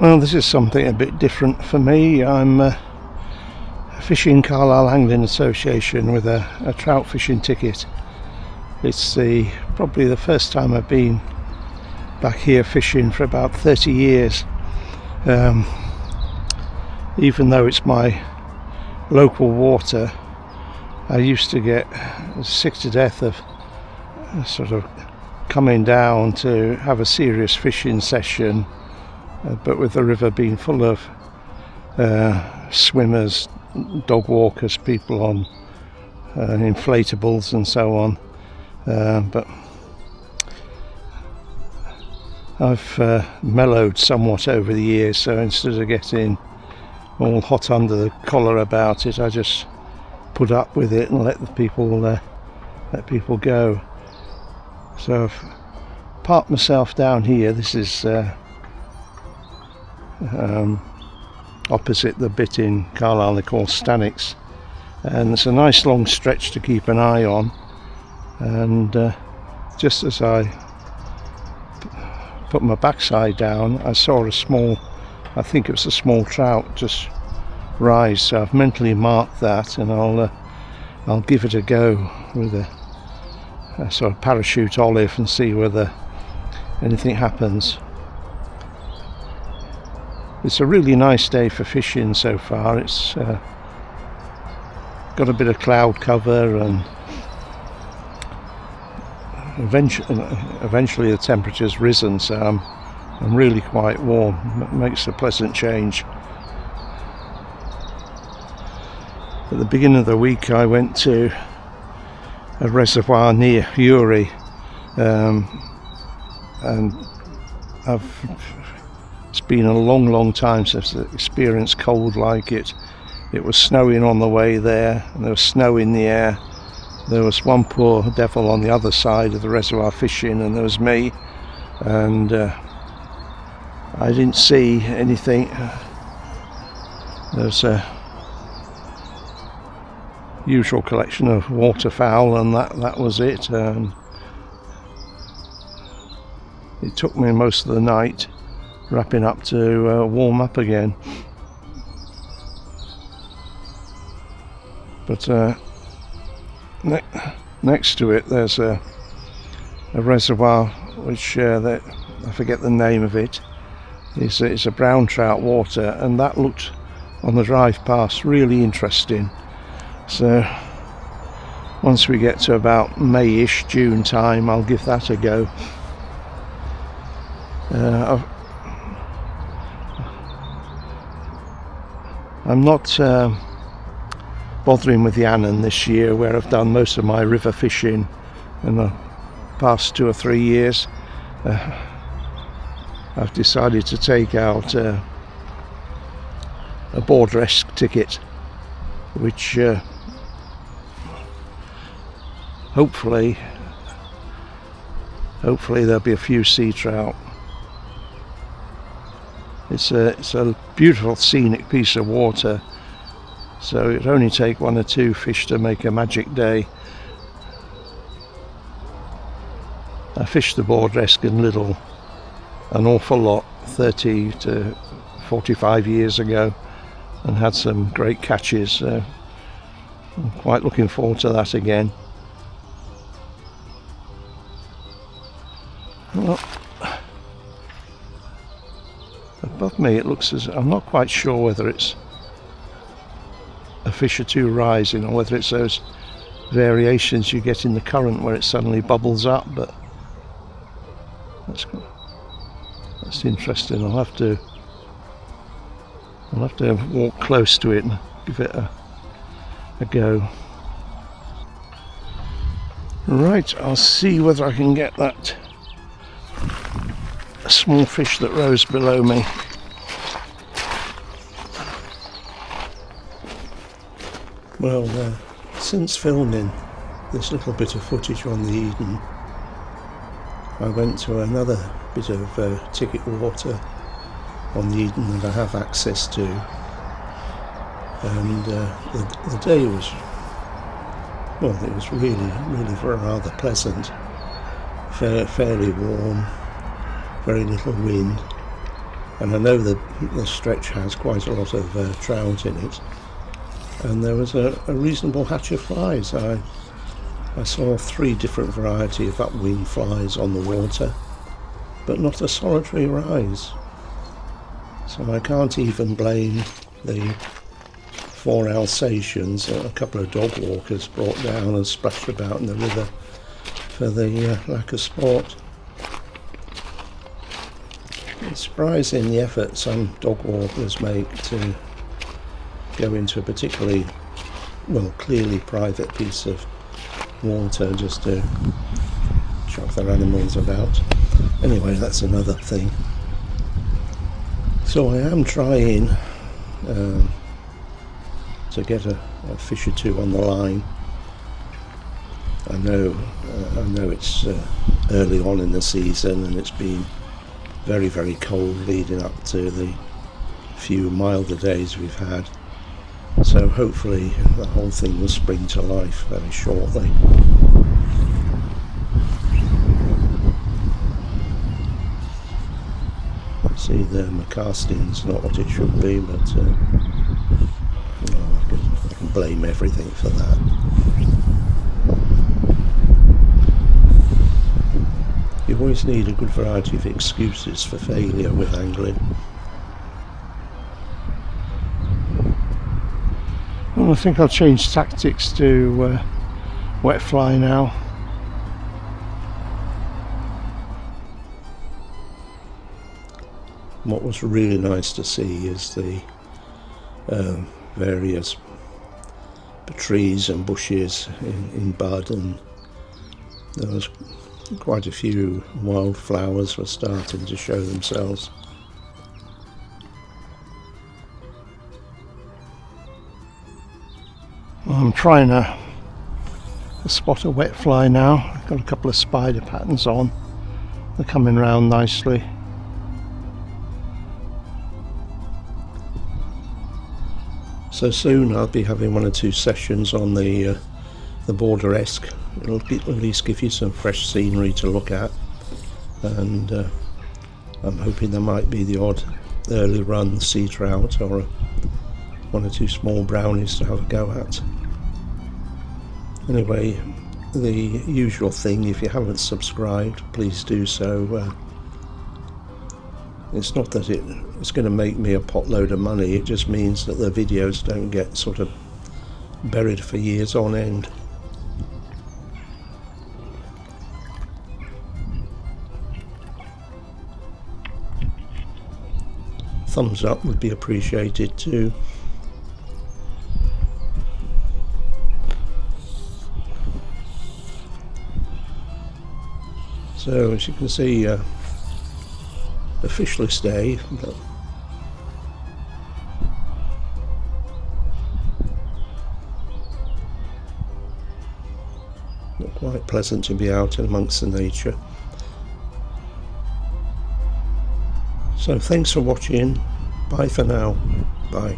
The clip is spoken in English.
Well, this is something a bit different for me. I'm fishing Carlisle Angling Association with a trout fishing ticket. It's probably the first time I've been back here fishing for about 30 years. Even though it's my local water, I used to get sick to death of sort of coming down to have a serious fishing session, but with the river being full of swimmers, dog walkers, people on inflatables and so on. But I've mellowed somewhat over the years, so instead of getting all hot under the collar about it, I just put up with it and let people go. So I've parked myself down here. This is opposite the bit in Carlisle they call Stannick's, and it's a nice long stretch to keep an eye on. And just as I put my backside down, I saw I think it was a small trout just rise, so I've mentally marked that, and I'll give it a go with a sort of parachute olive and see whether anything happens. It's a really nice day for fishing so far. It's got a bit of cloud cover, and eventually the temperature's risen, so I'm really quite warm. It makes a pleasant change. At the beginning of the week I went to a reservoir near Uri, and it's been a long time since I've experienced cold like it. It was snowing on the way there, and there was snow in the air. There was one poor devil on the other side of the reservoir fishing, and there was me, and I didn't see anything. There's a usual collection of waterfowl, and that was it. It took me most of the night wrapping up to warm up again. But next to it there's a reservoir which I forget the name of it. It's a brown trout water, and that looked on the drive past really interesting. So once we get to about May-ish, June time, I'll give that a go. I'm not bothering with the Annan this year, where I've done most of my river fishing in the past 2 or 3 years. I've decided to take out a border-esque ticket, which hopefully there'll be a few sea trout. It's a beautiful scenic piece of water, so it'd only take 1 or 2 fish to make a magic day. I fished the border-esque in Lidl an awful lot 30 to 45 years ago, and had some great catches, so I'm quite looking forward to that again. Well, above me it looks as, I'm not quite sure whether it's a fish or two rising, or whether it's those variations you get in the current where it suddenly bubbles up, but that's interesting. I'll have to walk close to it and give it a go. Right, I'll see whether I can get that small fish that rose below me. Well, since filming this little bit of footage on the Eden, I went to another bit of ticket water on the Eden that I have access to, and the day was, well, it was really rather pleasant, fairly warm, very little wind, and I know that the stretch has quite a lot of trout in it, and there was a reasonable hatch of flies. I saw 3 different variety of upwing flies on the water, but not a solitary rise. So I can't even blame the 4 Alsatians that a couple of dog walkers brought down and splashed about in the river for the lack of sport. It's surprising the effort some dog walkers make to go into a particularly, well, clearly private piece of water just to chuck their animals about. Anyway, that's another thing. So I am trying to get a fish or 2 on the line. I know it's early on in the season and it's been very, very cold leading up to the few milder days we've had. So hopefully the whole thing will spring to life very shortly. See, my casting's not what it should be, but I can blame everything for that. You always need a good variety of excuses for failure with angling. Well, I think I'll change tactics to wet fly now. What was really nice to see is the various trees and bushes in bud, and there was quite a few wildflowers were starting to show themselves. I'm trying to spot a wet fly now. I've got a couple of spider patterns on. They're coming round nicely. So soon I'll be having 1 or 2 sessions on the border-esque. It'll at least give you some fresh scenery to look at, and I'm hoping there might be the odd early run sea trout or 1 or 2 small brownies to have a go at. Anyway, the usual thing, if you haven't subscribed, please do so. It's not that it's going to make me a potload of money, it just means that the videos don't get sort of buried for years on end. Thumbs up would be appreciated too. So as you can see, a fishless day, but not quite pleasant to be out amongst the nature. So thanks for watching. Bye for now. Bye.